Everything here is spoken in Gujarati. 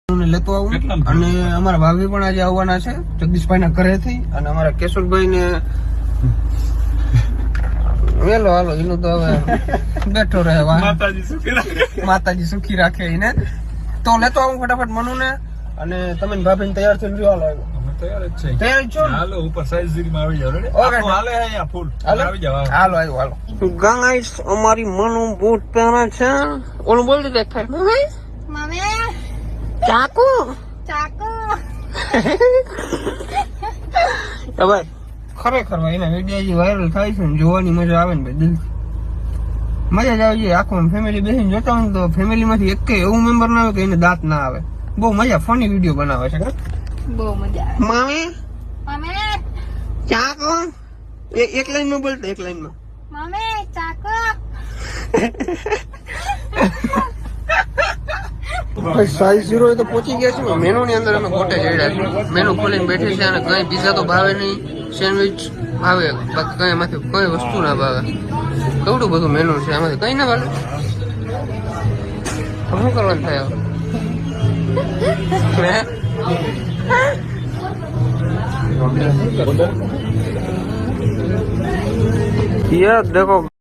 લેતો આવું અને અમારા ભાભી પણ આજે આવવાના છે જગદીશભાઈ ના ઘરેથી અને અમારા કેશુરભાઈ ને વેલો હાલો એનું તો હવે બેઠો રહે માતાજી સુખી રાખે એને તો લેતો આવું ફટાફટ મનુ ને અને તમે ભાભી ને તૈયાર થઈને હાલો તૈયાર જ છે તૈયાર છો હાલો ઉપર સાઈઝ માં આવી જાવ રેડી ઓકે હાલે અહીંયા ફૂલ આવી જાવ હાલો હાલો ગાઈસ અમારી મનુ બૂટ પહેરે છે ઓલું બોલ દે દેખાય મમ્મી ચાકુ ભાઈ ખરેખર એના વિડીયો વાયરલ થાય છે ને જોવાની મજા આવે ને ભાઈ દિલ મજા જ આવે છે આખું ફેમિલી બેસીને જોતા હોય તો ફેમિલી માંથી એક એવું મેમ્બર ના આવે કે એને દાંત ના આવે બહુ મજા ફની વિડીયો બનાવે છે બહુ મજા આવે મામી ચાકુ એક લાઈન માં બોલતા એક લાઈન માં મમ્મી ચાકુ સાઈઝ 0 તો પહોંચી ગયા છે મેનુ ની અંદર અમે ગોટે જડ્યા છે મેનુ ખોલીને બેઠી છે અને કઈ પીઝા તો ભાવે નહીં સેન્ડવિચ ભાવે બાકી કઈ એમાંથી કઈ વસ્તુ ના ભાવે કેવડું બધું મેનુ છે એમાંથી કઈ ના ભાવે શું કરવાનું થાય યાર દેખો